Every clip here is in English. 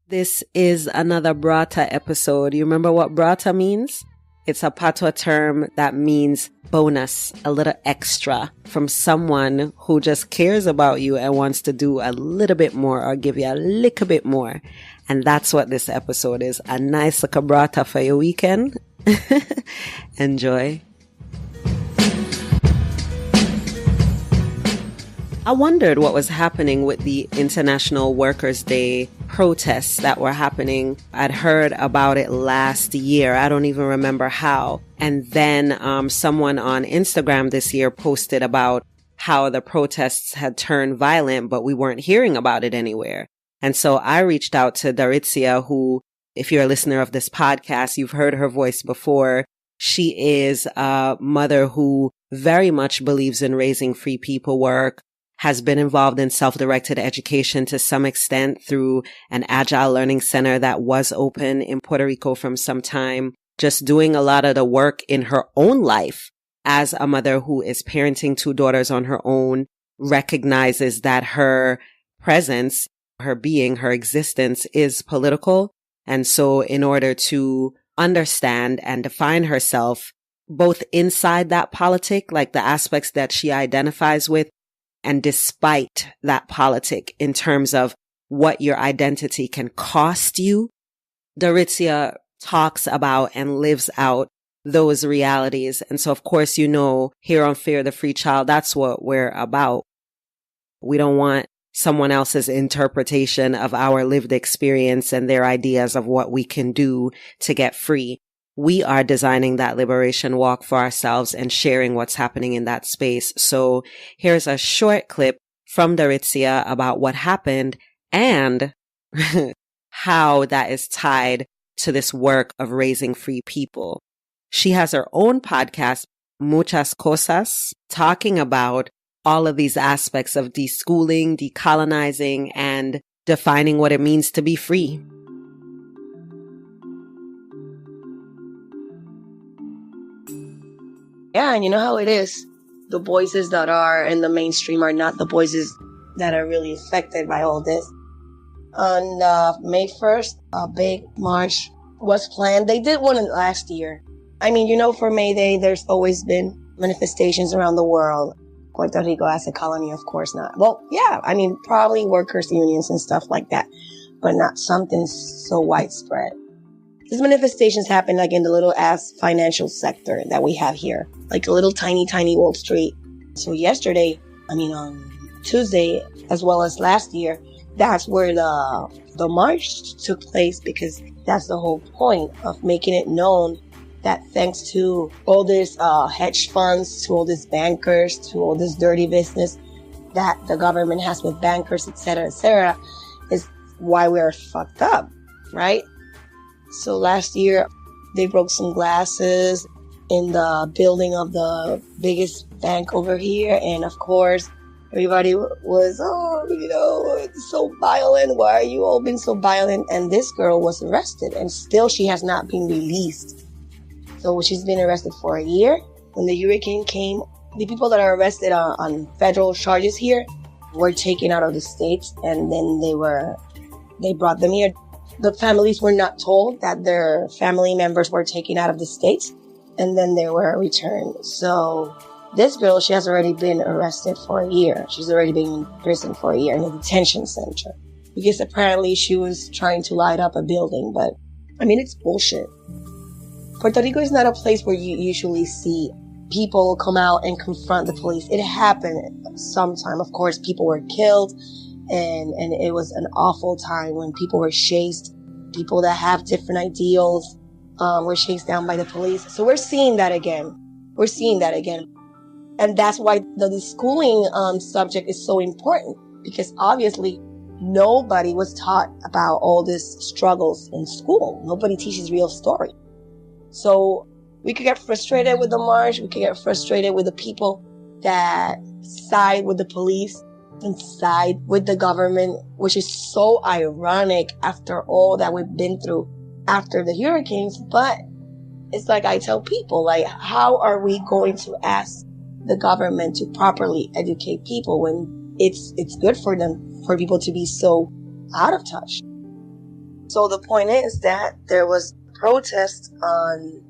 This is another Brata episode. You remember what Brata means? It's a patois term that means bonus, a little extra from someone who just cares about you and wants to do a little bit more or give you a little bit more. And that's what this episode is. A nice little Brata for your weekend. Enjoy. I wondered what was happening with the International Workers' Day protests that were happening. I'd heard about it last year. I don't even remember how. And then someone on Instagram this year posted about how the protests had turned violent, but we weren't hearing about it anywhere. And so I reached out to Daritcia, who, if you're a listener of this podcast, you've heard her voice before. She is a mother who very much believes in raising free people work, has been involved in self-directed education to some extent through an agile learning center that was open in Puerto Rico from some time, just doing a lot of the work in her own life as a mother who is parenting two daughters on her own, recognizes that her presence, her being, her existence is political. And so in order to understand and define herself, both inside that politic, like the aspects that she identifies with, and despite that politic in terms of what your identity can cost you, Daritcia talks about and lives out those realities. And so, of course, you know, here on Fear the Free Child, that's what we're about. We don't want someone else's interpretation of our lived experience and their ideas of what we can do to get free. We are designing that liberation walk for ourselves and sharing what's happening in that space. So here's a short clip from Daritcia about what happened and how that is tied to this work of raising free people. She has her own podcast, Muchas Cosas, talking about all of these aspects of deschooling, decolonizing, and defining what it means to be free. Yeah, and you know how it is. The voices that are in the mainstream are not the voices that are really affected by all this. On May 1st, a big march was planned. They did one last year. I mean, you know, for May Day, there's always been manifestations around the world. Puerto Rico as a colony, of course not. Well, yeah, I mean, probably workers' unions and stuff like that, but not something so widespread. These manifestations happen like in the little ass financial sector that we have here, like a little tiny Wall Street. So yesterday, on Tuesday, as well as last year, that's where the march took place, because that's the whole point of making it known that thanks to all this hedge funds, to all these bankers, to all this dirty business that the government has with bankers, etc., is why we're fucked up, right? So last year, they broke some glasses in the building of the biggest bank over here. And of course, everybody was, it's so violent. Why are you all being so violent? And this girl was arrested, and still she has not been released. So she's been arrested for a year. When the hurricane came, the people that are arrested on federal charges here were taken out of the states, and then they brought them here. The families were not told that their family members were taken out of the states, and then they were returned. So this girl, she has already been arrested for a year. She's already been in prison for a year in a detention center, because apparently she was trying to light up a building. But it's bullshit. Puerto Rico is not a place where you usually see people come out and confront the police. It happened sometime. Of course, people were killed. And it was an awful time when people were chased. People that have different ideals were chased down by the police. So we're seeing that again. And that's why the deschooling subject is so important, because obviously nobody was taught about all these struggles in school. Nobody teaches real story. So we could get frustrated with the march. We could get frustrated with the people that side with the police and side with the government, which is so ironic after all that we've been through after the hurricanes. But it's like I tell people, like, how are we going to ask the government to properly educate people when it's good for them, for people to be so out of touch? So the point is that there was protest on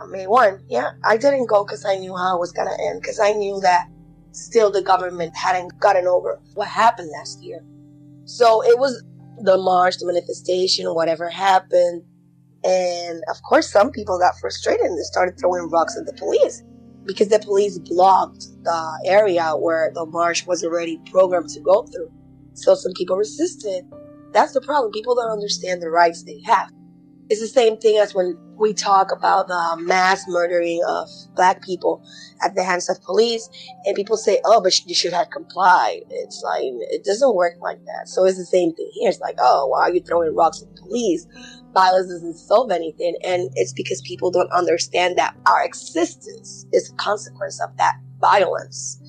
May 1. Yeah, I didn't go because I knew how it was going to end, because I knew that still the government hadn't gotten over what happened last year. So it was the march, the manifestation, whatever happened. And of course, some people got frustrated and they started throwing rocks at the police because the police blocked the area where the march was already programmed to go through. So some people resisted. That's the problem. People don't understand the rights they have. It's the same thing as when we talk about the mass murdering of Black people at the hands of police, and people say, oh, but you should have complied. It's like, it doesn't work like that. So it's the same thing here. It's like, oh, why are you throwing rocks at the police? Violence doesn't solve anything. And it's because people don't understand that our existence is a consequence of that violence.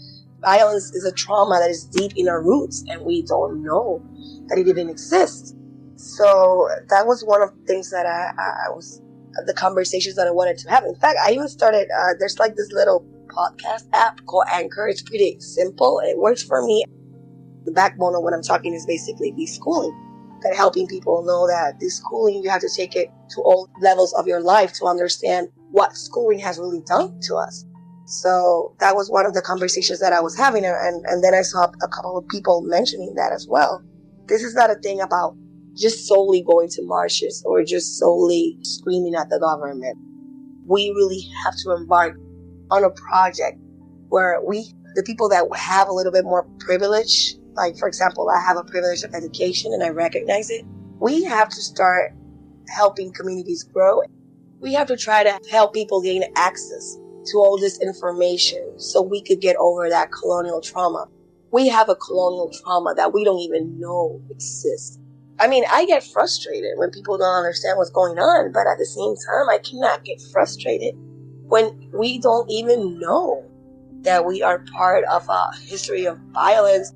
Violence is a trauma that is deep in our roots, and we don't know that it even exists. So that was one of the things that I was, the conversations that I wanted to have. In fact, I even started, there's like this little podcast app called Anchor. It's pretty simple. It works for me. The backbone of what I'm talking is basically Deschooling. That helping people know that Deschooling, you have to take it to all levels of your life to understand what schooling has really done to us. So that was one of the conversations that I was having. And then I saw a couple of people mentioning that as well. This is not a thing about just solely going to marches or just solely screaming at the government. We really have to embark on a project where the people that have a little bit more privilege, like for example, I have a privilege of education and I recognize it. We have to start helping communities grow. We have to try to help people gain access to all this information so we could get over that colonial trauma. We have a colonial trauma that we don't even know exists. I mean, I get frustrated when people don't understand what's going on, but at the same time, I cannot get frustrated when we don't even know that we are part of a history of violence,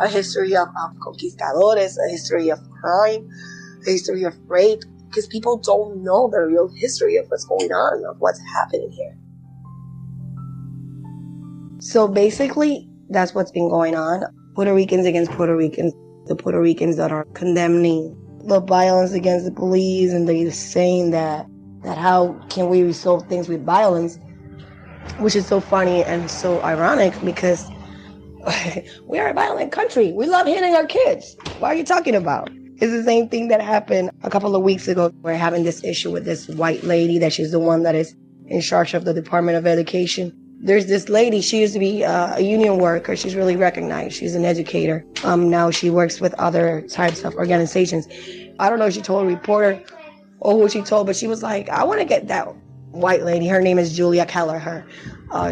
a history of conquistadores, a history of crime, a history of rape, because people don't know the real history of what's going on, of what's happening here. So basically, that's what's been going on. Puerto Ricans against Puerto Ricans. The Puerto Ricans that are condemning the violence against the police, and they're saying that how can we resolve things with violence, which is so funny and so ironic because we are a violent country. We love hitting our kids. What are you talking about? It's the same thing that happened a couple of weeks ago. We're having this issue with this white lady that she's the one that is in charge of the Department of Education. There's this lady, she used to be a union worker. She's really recognized. She's an educator. Now she works with other types of organizations. I don't know if she told a reporter or who she told, but she was like, I want to get that white lady. Her name is Julia Keller.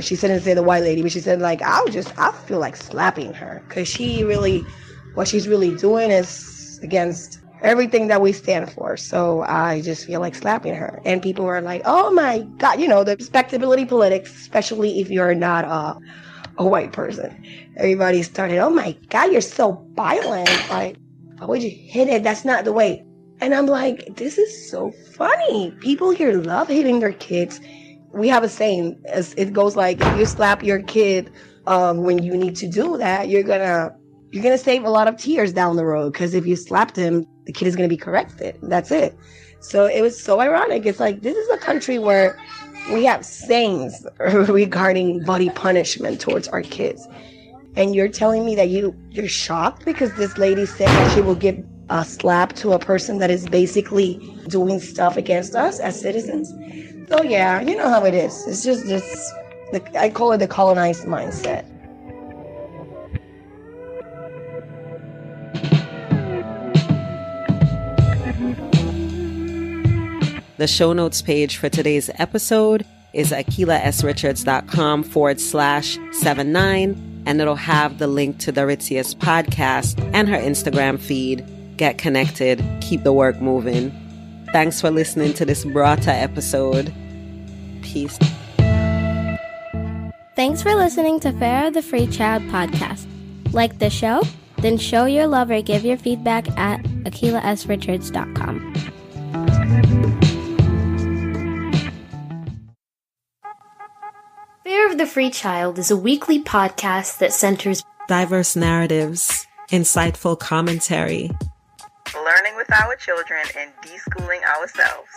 She didn't say the white lady, but she said like, I feel like slapping her because what she's really doing is against everything that we stand for. So I just feel like slapping her. And people were like, oh my God, the respectability politics, especially if you're not a white person. Everybody started, oh my God, you're so violent. Like, why would you hit it? That's not the way. And I'm like, this is so funny. People here love hitting their kids. We have a saying, it goes like, if you slap your kid when you need to do that, you're gonna save a lot of tears down the road, because if you slapped him, the kid is going to be corrected. That's it. So it was so ironic. It's like, this is a country where we have sayings regarding body punishment towards our kids. And you're telling me that you're shocked because this lady said that she will give a slap to a person that is basically doing stuff against us as citizens. So yeah, you know how it is. It's just this, I call it the colonized mindset. The show notes page for today's episode is akilasrichards.com/79, and it'll have the link to Daritsia's podcast and her Instagram feed. Get connected. Keep the work moving. Thanks for listening to this Brata episode. Peace. Thanks for listening to Farrah the Free Child podcast. Like the show? Then show your love or give your feedback at akilasrichards.com. Farrah of the Free Child is a weekly podcast that centers diverse narratives, insightful commentary, learning with with our children and deschooling ourselves.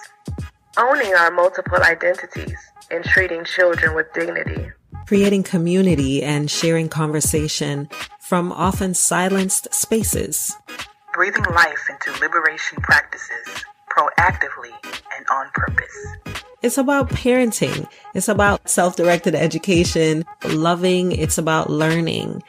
Owning our multiple identities and treating children with dignity. Creating community and sharing conversation from often silenced spaces. Breathing life into liberation practices, proactively and on purpose. It's about parenting. It's about self-directed education, loving. It's about learning.